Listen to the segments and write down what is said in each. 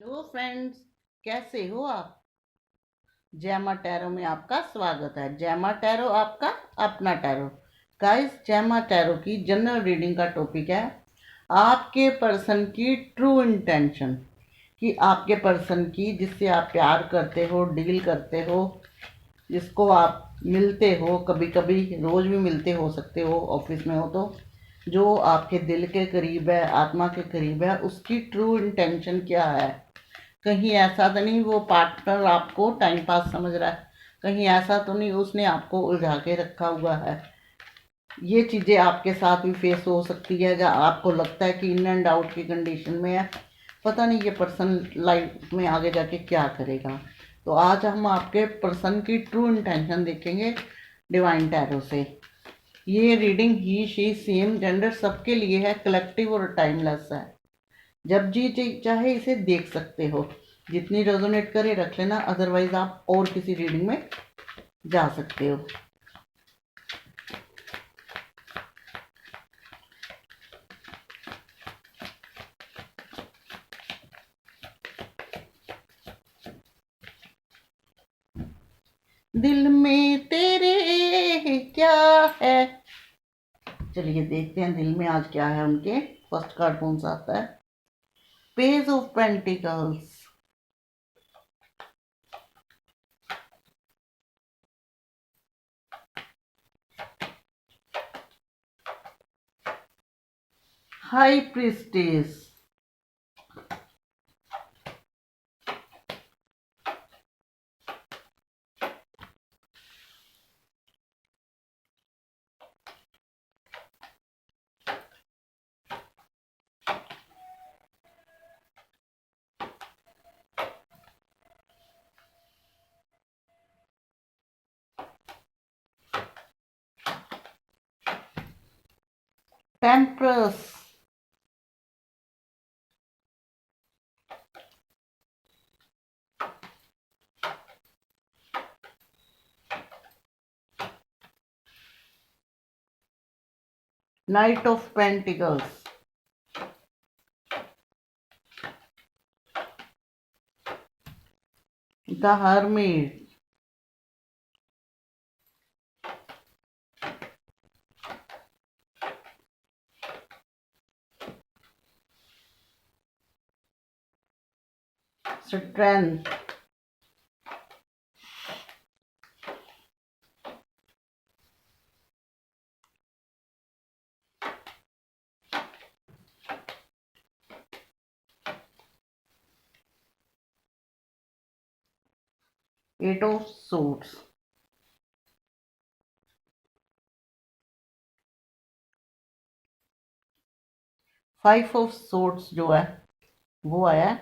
Hello friends, कैसे हो आप। जैमा टैरो में आपका स्वागत है। जैमा टैरो आपका अपना टैरो। गाइस, जैमा टैरो की जनरल रीडिंग का टॉपिक है आपके पर्सन की ट्रू इंटेंशन। कि आपके पर्सन की जिससे आप प्यार करते हो, डील करते हो, जिसको आप मिलते हो, कभी कभी रोज भी मिलते हो सकते हो, ऑफिस में हो तो, जो आपके दिल के करीब है, आत्मा के करीब है, उसकी ट्रू इंटेंशन क्या है। कहीं ऐसा तो नहीं वो पार्टनर आपको टाइम पास समझ रहा है, कहीं ऐसा तो नहीं उसने आपको उलझा के रखा हुआ है। ये चीज़ें आपके साथ भी फेस हो सकती है, जहाँ आपको लगता है कि इन एंड आउट की कंडीशन में है, पता नहीं ये पर्सन लाइफ में आगे जाके क्या करेगा। तो आज हम आपके पर्सन की ट्रू इंटेंशन देखेंगे डिवाइन टैरो से। ये reading he she same gender सबके लिए है, कलेक्टिव और टाइमलेस है। जब जी चाहे इसे देख सकते हो, जितनी रेजोनेट करे रख लेना, अदरवाइज आप और किसी रीडिंग में जा सकते हो। दिल में तेरे क्या है। चलिए देखते हैं दिल में आज क्या है उनके। फर्स्ट कार्ड कौन सा आता है? Page of pentacles, high priestess, temperance, knight of pentacles, the hermit, strength, eight of suits, 5 of suits जो है वो आया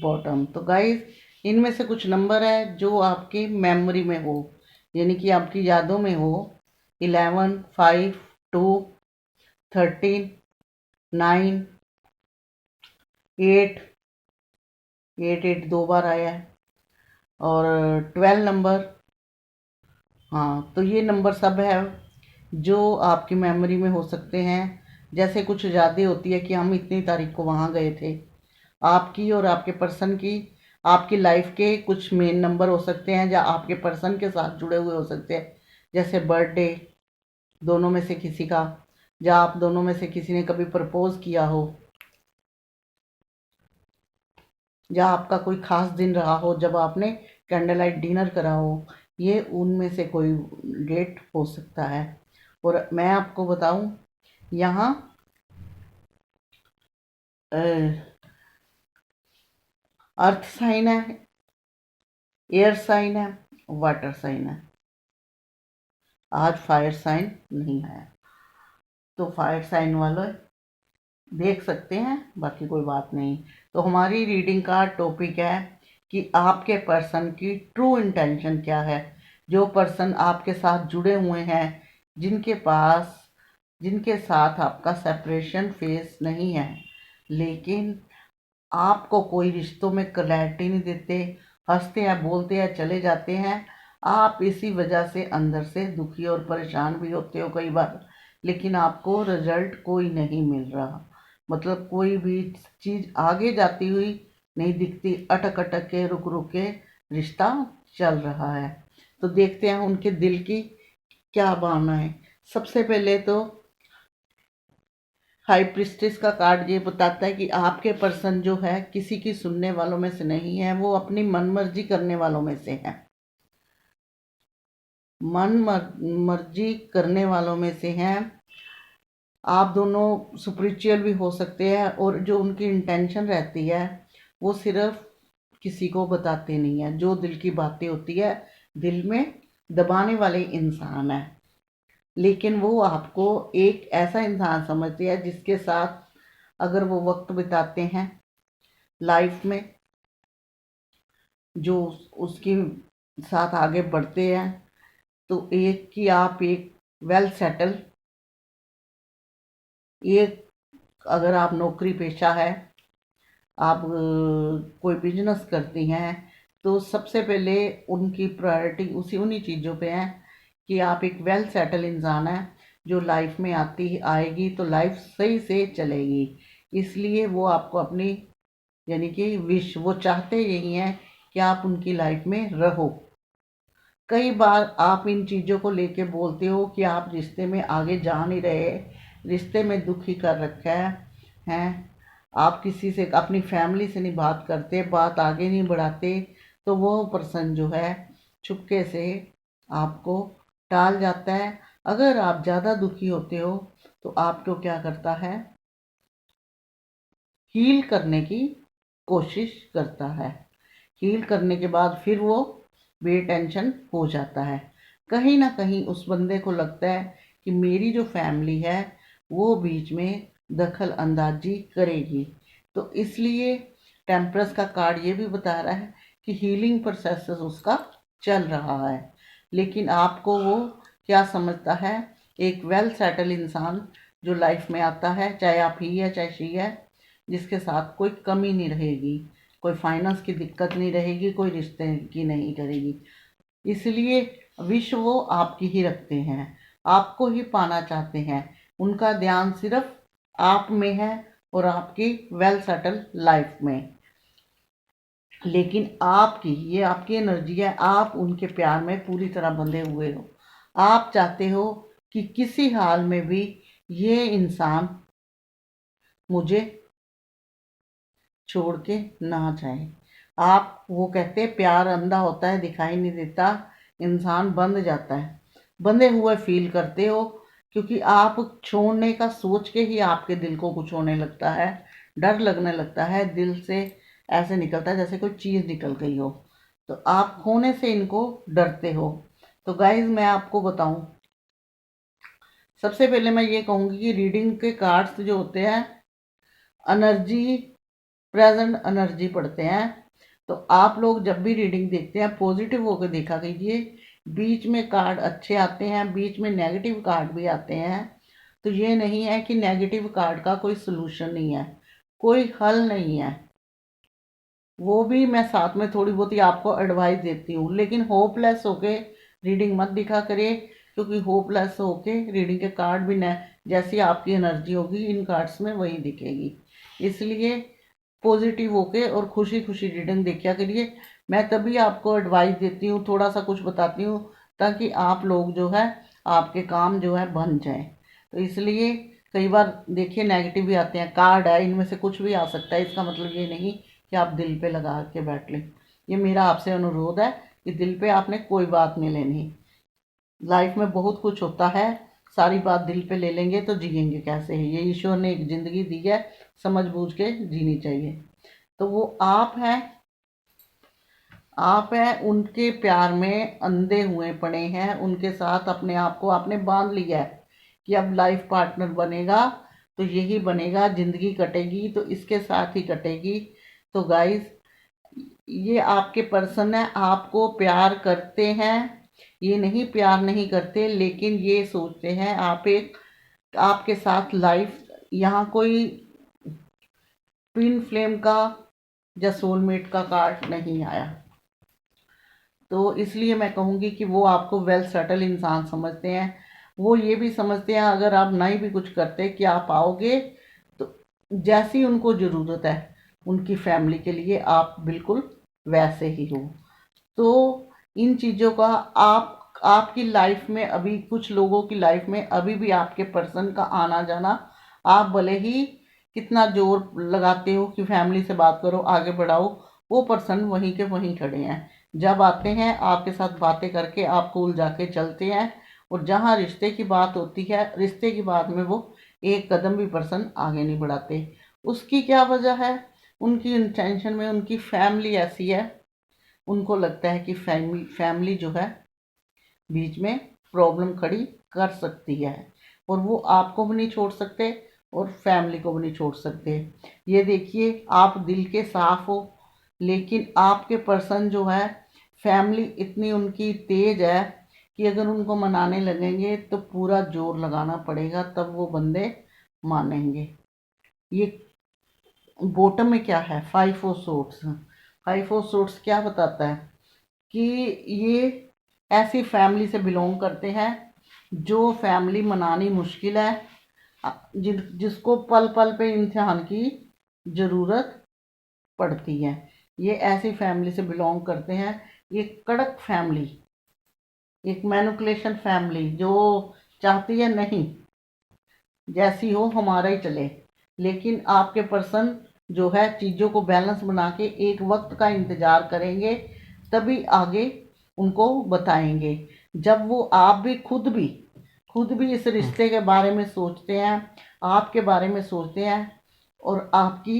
बॉटम। तो गाइस, इनमें से कुछ नंबर है जो आपकी मेमोरी में हो, यानी कि आपकी यादों में हो। 11, 5, 2, 13, 9, 8, 8 दो बार आया है, और 12 नंबर। हाँ, तो ये नंबर सब है जो आपकी मेमोरी में हो सकते हैं। जैसे कुछ यादें होती है कि हम इतनी तारीख को वहाँ गए थे। आपकी और आपके पर्सन की, आपकी लाइफ के कुछ मेन नंबर हो सकते हैं, या आपके पर्सन के साथ जुड़े हुए हो सकते हैं। जैसे बर्थडे दोनों में से किसी का, या आप दोनों में से किसी ने कभी प्रपोज किया हो, या आपका कोई खास दिन रहा हो जब आपने कैंडल लाइट डिनर करा हो। ये उनमें से कोई डेट हो सकता है। और मैं आपको बताऊं, यहाँ अर्थ साइन है, एयर साइन है, वाटर साइन है। आज फायर साइन नहीं है, तो फायर साइन वाले देख सकते हैं, बाकी कोई बात नहीं। तो हमारी रीडिंग का टॉपिक है कि आपके पर्सन की ट्रू इंटेंशन क्या है। जो पर्सन आपके साथ जुड़े हुए हैं, जिनके पास, जिनके साथ आपका सेपरेशन फेस नहीं है, लेकिन आपको कोई रिश्तों में क्लैरिटी नहीं देते, हंसते हैं, बोलते हैं, चले जाते हैं। आप इसी वजह से अंदर से दुखी और परेशान भी होते हो कई बार, लेकिन आपको रिजल्ट कोई नहीं मिल रहा। मतलब कोई भी चीज़ आगे जाती हुई नहीं दिखती, अटक अटक के रुक रुक के रिश्ता चल रहा है। तो देखते हैं उनके दिल की क्या भावना है। सबसे पहले तो हाई प्रिस्टेस का कार्ड ये बताता है कि आपके पर्सन जो है किसी की सुनने वालों में से नहीं है, वो अपनी मनमर्जी करने वालों में से है। मर्जी करने वालों में से हैं। आप दोनों स्पिरिचुअल भी हो सकते हैं, और जो उनकी इंटेंशन रहती है वो सिर्फ किसी को बताते नहीं है। जो दिल की बातें होती है दिल में दबाने वाले इंसान है, लेकिन वो आपको एक ऐसा इंसान समझते हैं जिसके साथ अगर वो वक्त बिताते हैं लाइफ में, जो उसके साथ आगे बढ़ते हैं, तो एक कि आप एक वेल सेटल, एक अगर आप नौकरी पेशा है, आप कोई बिजनेस करती हैं, तो सबसे पहले उनकी प्रायोरिटी उन्हीं चीज़ों पे है कि आप एक वेल सेटल इंसान है। जो लाइफ में आती आएगी तो लाइफ सही से चलेगी, इसलिए वो आपको अपनी यानी कि विश वो चाहते यही हैं कि आप उनकी लाइफ में रहो। कई बार आप इन चीज़ों को लेके बोलते हो कि आप रिश्ते में आगे जा नहीं रहे, रिश्ते में दुखी कर रखा है हैं, आप किसी से अपनी फैमिली से नहीं बात करते, बात आगे नहीं बढ़ाते, तो वो पर्सन जो है चुपके से आपको टाल जाता है। अगर आप ज़्यादा दुखी होते हो तो आपको क्या करता है, हील करने की कोशिश करता है। हील करने के बाद फिर वो बेटेंशन हो जाता है। कहीं ना कहीं उस बंदे को लगता है कि मेरी जो फैमिली है वो बीच में दखल अंदाजी करेगी, तो इसलिए टेम्परस का कार्ड ये भी बता रहा है कि हीलिंग प्रोसेस उसका चल रहा है। लेकिन आपको वो क्या समझता है, एक वेल सेटल इंसान जो लाइफ में आता है, चाहे आप ही है चाहे शी है, जिसके साथ कोई कमी नहीं रहेगी, कोई फाइनेंस की दिक्कत नहीं रहेगी, कोई रिश्ते की नहीं करेगी। इसलिए विश वो आपकी ही रखते हैं, आपको ही पाना चाहते हैं। उनका ध्यान सिर्फ आप में है और आपकी वेल सेटल लाइफ में। लेकिन आपकी ये आपकी एनर्जी है, आप उनके प्यार में पूरी तरह बंधे हुए हो। आप चाहते हो कि किसी हाल में भी ये इंसान मुझे छोड़ के ना जाए। आप वो कहते हैं प्यार अंधा होता है, दिखाई नहीं देता, इंसान बंध जाता है, बंधे हुए फील करते हो, क्योंकि आप छोड़ने का सोच के ही आपके दिल को कुछ होने लगता है, डर लगने लगता है, दिल से ऐसे निकलता है जैसे कोई चीज़ निकल गई हो। तो आप खोने से इनको डरते हो। तो गाइज मैं आपको बताऊं, सबसे पहले मैं ये कहूँगी कि रीडिंग के कार्ड्स जो होते हैं एनर्जी, प्रेजेंट एनर्जी पढ़ते हैं। तो आप लोग जब भी रीडिंग देखते हैं पॉजिटिव होकर देखा कीजिए। बीच में कार्ड अच्छे आते हैं, बीच में नेगेटिव कार्ड भी आते हैं। तो ये नहीं है कि नेगेटिव कार्ड का कोई सलूशन नहीं है, कोई हल नहीं है, वो भी मैं साथ में थोड़ी बहुत ही आपको एडवाइस देती हूँ। लेकिन होपलेस होके रीडिंग मत दिखा करिए, क्योंकि होपलेस होके रीडिंग के कार्ड भी न जैसी आपकी एनर्जी होगी इन कार्ड्स में वही दिखेगी। इसलिए पॉजिटिव होके और खुशी खुशी रीडिंग देखा करिए। मैं तभी आपको एडवाइस देती हूँ, थोड़ा सा कुछ बताती हूँ, ताकि आप लोग जो है आपके काम जो है बन जाए। तो इसलिए कई बार देखिए नेगेटिव भी आते हैं, कार्ड है इनमें से कुछ भी आ सकता है, इसका मतलब ये नहीं कि आप दिल पे लगा के बैठ लें। ये मेरा आपसे अनुरोध है कि दिल पे आपने कोई बात नहीं लेनी। लाइफ में बहुत कुछ होता है, सारी बात दिल पे ले लेंगे तो जिएंगे कैसे है। ये ईश्वर ने एक ज़िंदगी दी है, समझ बूझ के जीनी चाहिए। तो वो आप हैं उनके प्यार में अंधे हुए पड़े हैं, उनके साथ अपने आप को आपने बांध लिया है कि अब लाइफ पार्टनर बनेगा तो यही बनेगा, ज़िंदगी कटेगी तो इसके साथ ही कटेगी। तो गाइस ये आपके पर्सन है, आपको प्यार करते हैं, ये नहीं प्यार नहीं करते, लेकिन ये सोचते हैं आप एक आपके साथ लाइफ, यहाँ कोई ट्विन फ्लेम का या सोलमेट का कार्ड नहीं आया। तो इसलिए मैं कहूँगी कि वो आपको वेल सेटल इंसान समझते हैं। वो ये भी समझते हैं अगर आप नहीं भी कुछ करते कि आप आओगे, तो जैसी उनको ज़रूरत है उनकी फैमिली के लिए आप बिल्कुल वैसे ही हो। तो इन चीज़ों का आपकी लाइफ में, अभी कुछ लोगों की लाइफ में अभी भी आपके पर्सन का आना जाना, आप भले ही कितना जोर लगाते हो कि फैमिली से बात करो, आगे बढ़ाओ, वो पर्सन वहीं के वहीं खड़े हैं। जब आते हैं आपके साथ बातें करके आपको उलझा के चलते हैं, और जहाँ रिश्ते की बात होती है, रिश्ते की बात में वो एक कदम भी पर्सन आगे नहीं बढ़ाते। उसकी क्या वजह है? उनकी इंटेंशन में उनकी फैमिली ऐसी है, उनको लगता है कि फैमिली जो है बीच में प्रॉब्लम खड़ी कर सकती है, और वो आपको भी नहीं छोड़ सकते और फैमिली को भी नहीं छोड़ सकते। ये देखिए, आप दिल के साफ हो, लेकिन आपके पर्सन जो है, फैमिली इतनी उनकी तेज है कि अगर उनको मनाने लगेंगे तो पूरा जोर लगाना पड़ेगा, तब वो बंदे मानेंगे। ये बॉटम में क्या है? 5 ऑफ सोर्ड्स। 5 ऑफ सोर्ड्स क्या बताता है? कि ये ऐसी फैमिली से बिलोंग करते हैं जो फैमिली मनानी मुश्किल है, जिसको पल पल पे इम्तिहान की ज़रूरत पड़ती है। ये ऐसी फैमिली से बिलोंग करते हैं, ये कड़क फैमिली, एक मैनिपुलेशन फैमिली जो चाहती है नहीं, जैसी हो हमारा ही चले। लेकिन आपके पर्सन जो है चीज़ों को बैलेंस बना के एक वक्त का इंतज़ार करेंगे, तभी आगे उनको बताएंगे। जब वो आप भी खुद भी इस रिश्ते के बारे में सोचते हैं, आपके बारे में सोचते हैं, और आपकी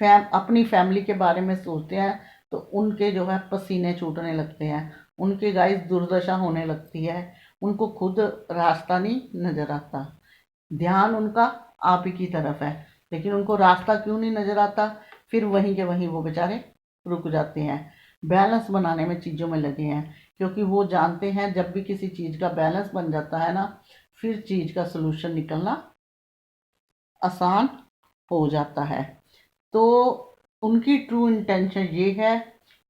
अपनी फैमिली के बारे में सोचते हैं, तो उनके जो है पसीने छूटने लगते हैं, उनके गाइस दुर्दशा होने लगती है, उनको खुद रास्ता नहीं नज़र आता। ध्यान उनका आप ही की तरफ है, लेकिन उनको रास्ता क्यों नहीं नज़र आता? फिर वहीं के वहीं वो बेचारे रुक जाते हैं, बैलेंस बनाने में चीज़ों में लगे हैं, क्योंकि वो जानते हैं जब भी किसी चीज़ का बैलेंस बन जाता है ना, फिर चीज़ का सलूशन निकलना आसान हो जाता है। तो उनकी ट्रू इंटेंशन ये है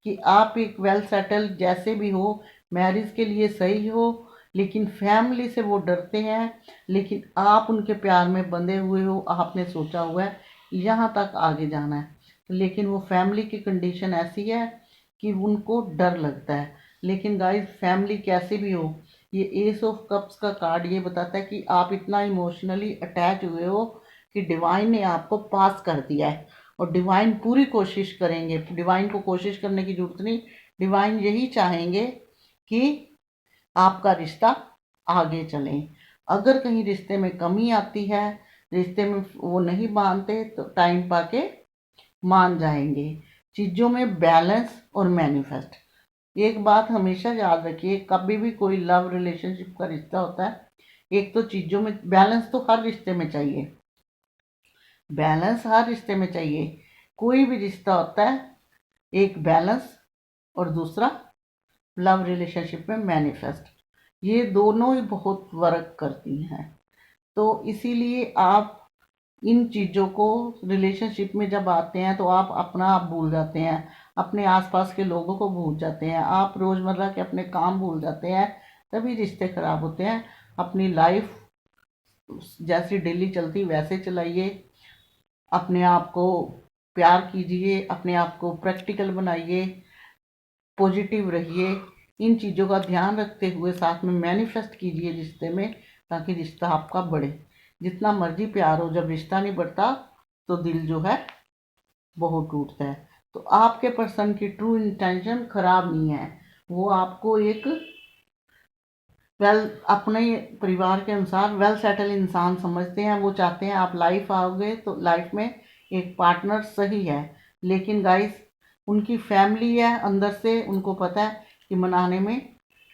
कि आप एक वेल सेटल जैसे भी हो, मैरिज के लिए सही हो, लेकिन फैमिली से वो डरते हैं। लेकिन आप उनके प्यार में बंधे हुए हो, आपने सोचा हुआ है यहाँ तक आगे जाना है, लेकिन वो फैमिली की कंडीशन ऐसी है कि उनको डर लगता है। लेकिन गाइस, फैमिली कैसे भी हो, ये एस ऑफ कप्स का कार्ड ये बताता है कि आप इतना इमोशनली अटैच हुए हो कि डिवाइन ने आपको पास कर दिया है, और डिवाइन पूरी कोशिश करेंगे। डिवाइन को कोशिश करने की जरूरत नहीं, डिवाइन यही चाहेंगे कि आपका रिश्ता आगे चले। अगर कहीं रिश्ते में कमी आती है, रिश्ते में वो नहीं मानते, तो टाइम पाके मान जाएंगे। चीज़ों में बैलेंस और मैनिफेस्ट। एक बात हमेशा याद रखिए, कभी भी कोई लव रिलेशनशिप का रिश्ता होता है, एक तो चीज़ों में बैलेंस तो हर रिश्ते में चाहिए, बैलेंस हर रिश्ते में चाहिए। कोई भी रिश्ता होता है, एक बैलेंस, और दूसरा लव रिलेशनशिप में मैनिफेस्ट, ये दोनों ही बहुत वर्क करती हैं। तो इसीलिए आप इन चीज़ों को, रिलेशनशिप में जब आते हैं तो आप अपना आप भूल जाते हैं, अपने आसपास के लोगों को भूल जाते हैं, आप रोज़मर्रा के अपने काम भूल जाते हैं, तभी रिश्ते खराब होते हैं। अपनी लाइफ जैसी डेली चलती वैसे चलाइए, अपने आप को प्यार कीजिए, अपने आप को प्रैक्टिकल बनाइए, पॉजिटिव रहिए। इन चीज़ों का ध्यान रखते हुए साथ में मैनिफेस्ट कीजिए रिश्ते में, ताकि रिश्ता आपका बढ़े। जितना मर्जी प्यार हो, जब रिश्ता नहीं बढ़ता तो दिल जो है बहुत टूटता है। तो आपके पर्सन की ट्रू इंटेंशन खराब नहीं है, वो आपको एक वेल अपने परिवार के अनुसार वेल सेटल इंसान समझते हैं। वो चाहते हैं आप लाइफ आओगे तो लाइफ में एक पार्टनर सही है। लेकिन गाइस, उनकी फैमिली है अंदर से, उनको पता है कि मनाने में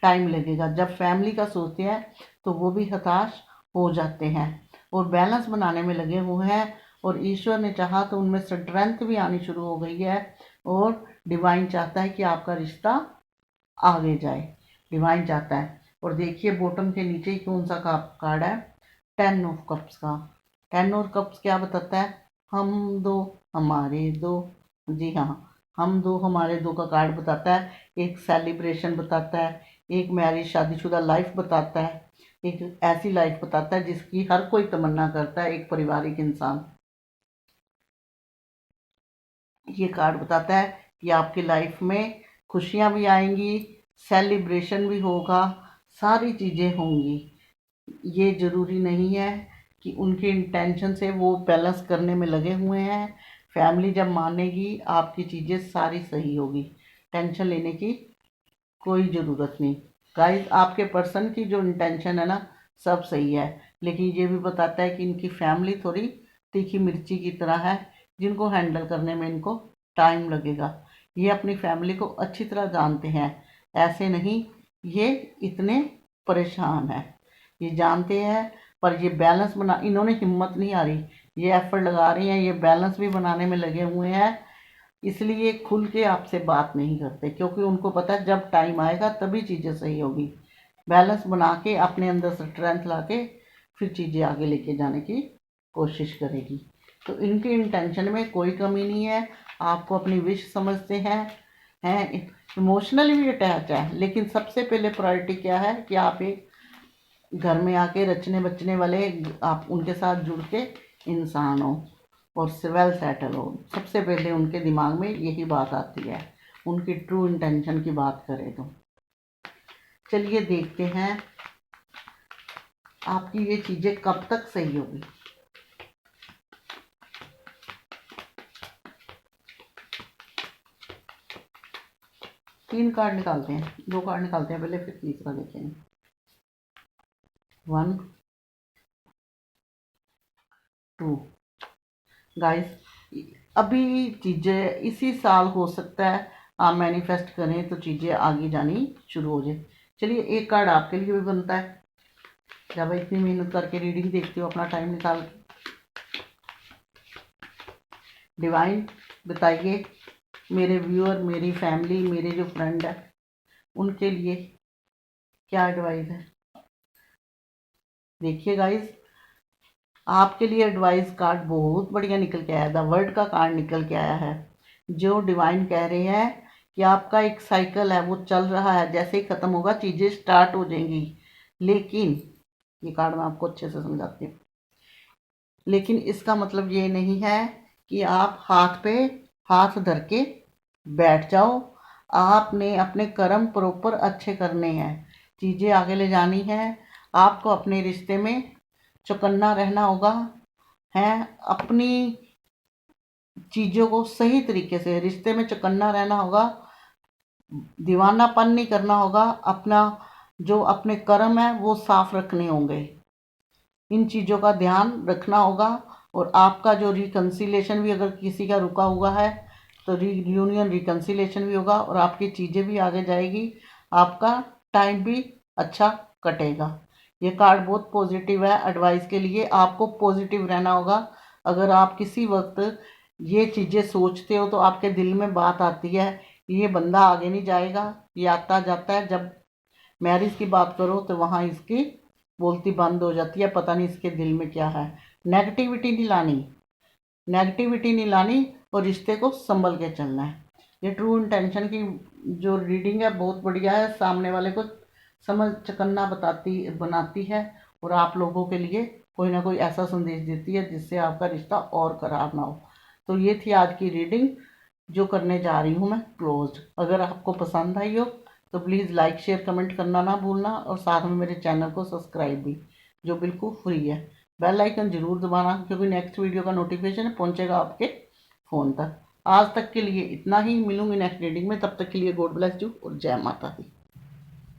टाइम लगेगा। जब फैमिली का सोचते हैं तो वो भी हताश हो जाते हैं, और बैलेंस बनाने में लगे हुए हैं। और ईश्वर ने चाहा तो उनमें स्ट्रेंथ भी आनी शुरू हो गई है, और डिवाइन चाहता है कि आपका रिश्ता आगे जाए, डिवाइन चाहता है। और देखिए बॉटम के नीचे ही कौन सा कार्ड है? 10 ऑफ कप्स का। 10 ऑफ कप्स क्या बताता है? हम दो हमारे दो। जी हाँ, हम दो हमारे दो का कार्ड बताता है। एक सेलिब्रेशन बताता है, एक मैरिज शादीशुदा लाइफ बताता है, एक ऐसी लाइफ बताता है जिसकी हर कोई तमन्ना करता है, एक पारिवारिक इंसान। ये कार्ड बताता है कि आपकी लाइफ में खुशियाँ भी आएंगी, सेलिब्रेशन भी होगा, सारी चीज़ें होंगी। ये ज़रूरी नहीं है कि उनके इंटेंशन से वो बैलेंस करने में लगे हुए हैं। फैमिली जब मानेगी आपकी चीज़ें सारी सही होगी, टेंशन लेने की कोई ज़रूरत नहीं। गाइस, आपके पर्सन की जो इंटेंशन है ना, सब सही है, लेकिन ये भी बताता है कि इनकी फैमिली थोड़ी तीखी मिर्ची की तरह है, जिनको हैंडल करने में इनको टाइम लगेगा। ये अपनी फैमिली को अच्छी तरह जानते हैं, ऐसे नहीं ये इतने परेशान है, ये जानते हैं, पर ये बैलेंस बना, इन्होंने हिम्मत नहीं हारी, ये एफर्ट लगा रही हैं, ये बैलेंस भी बनाने में लगे हुए हैं। इसलिए खुल के आपसे बात नहीं करते, क्योंकि उनको पता है जब टाइम आएगा तभी चीज़ें सही होगी। बैलेंस बना के अपने अंदर स्ट्रेंथ ला के फिर चीज़ें आगे लेके जाने की कोशिश करेगी। तो इनकी इंटेंशन में कोई कमी नहीं है, आपको अपनी विश समझते हैं इमोशनली भी अटैच है, लेकिन सबसे पहले प्रायोरिटी क्या है कि आप एक घर में आके रचने बचने वाले, आप उनके साथ जुड़ के इंसान हो और वेल सेटल हो। सबसे पहले उनके दिमाग में यही बात आती है, उनकी ट्रू इंटेंशन की बात करें तो। चलिए देखते हैं आपकी ये चीज़ें कब तक सही होगी। तीन कार्ड निकालते हैं, दो कार्ड निकालते हैं पहले, फिर तीसरा देखेंगे। 1 2 गाइस, अभी चीज़ें इसी साल हो सकता है आप मैनिफेस्ट करें तो चीज़ें आगे जानी शुरू हो जाए। चलिए एक कार्ड आपके लिए भी बनता है, जब इतनी मेहनत करके रीडिंग देखती हो अपना टाइम निकाल के। डिवाइन बताइए, मेरे व्यूअर, मेरी फैमिली, मेरे जो फ्रेंड है उनके लिए क्या एडवाइस है। देखिए गाइस, आपके लिए एडवाइस कार्ड बहुत बढ़िया निकल के आया, द वर्ड का कार्ड निकल के आया है। जो डिवाइन कह रहे हैं कि आपका एक साइकिल है वो चल रहा है, जैसे ही ख़त्म होगा चीज़ें स्टार्ट हो जाएंगी, लेकिन ये कार्ड मैं आपको अच्छे से समझाती हूँ। लेकिन इसका मतलब ये नहीं है कि आप हाथ पे हाथ धर के बैठ जाओ। आपने अपने कर्म प्रॉपर अच्छे करने हैं, चीज़ें आगे ले जानी है। आपको अपने रिश्ते में चौकन्ना रहना होगा, है अपनी चीज़ों को सही तरीके से रिश्ते में चौकन्ना रहना होगा, दीवानापन नहीं करना होगा, अपना जो अपने कर्म है वो साफ रखने होंगे, इन चीज़ों का ध्यान रखना होगा। और आपका जो रिकन्सिलेशन भी अगर किसी का रुका हुआ है तो रीयूनियन रिकन्सिलेशन भी होगा और आपकी चीज़ें भी आगे जाएगी, आपका टाइम भी अच्छा कटेगा। ये कार्ड बहुत पॉजिटिव है, एडवाइस के लिए आपको पॉजिटिव रहना होगा। अगर आप किसी वक्त ये चीज़ें सोचते हो तो आपके दिल में बात आती है ये बंदा आगे नहीं जाएगा, ये आता जाता है। जब मैरिज की बात करो तो वहाँ इसकी बोलती बंद हो जाती है, पता नहीं इसके दिल में क्या है। नेगेटिविटी नहीं लानी, नेगेटिविटी नहीं लानी और रिश्ते को संभल के चलना है। ये ट्रू इंटेंशन की जो रीडिंग है बहुत बढ़िया है, सामने वाले को समझ चकन्ना बनाती है और आप लोगों के लिए कोई ना कोई ऐसा संदेश देती है जिससे आपका रिश्ता और खराब ना हो। तो ये थी आज की रीडिंग जो करने जा रही हूँ मैं क्लोज। अगर आपको पसंद आई हो तो प्लीज़ लाइक शेयर कमेंट करना ना भूलना और साथ में मेरे चैनल को सब्सक्राइब भी, जो बिल्कुल फ्री है। बेल आइकन ज़रूर दबाना, क्योंकि नेक्स्ट वीडियो का नोटिफिकेशन पहुंचेगा आपके फ़ोन तक। आज तक के लिए इतना ही, मिलूंगी नेक्स्ट रीडिंग में, तब तक के लिए गॉड ब्लेस यू और जय माता दी।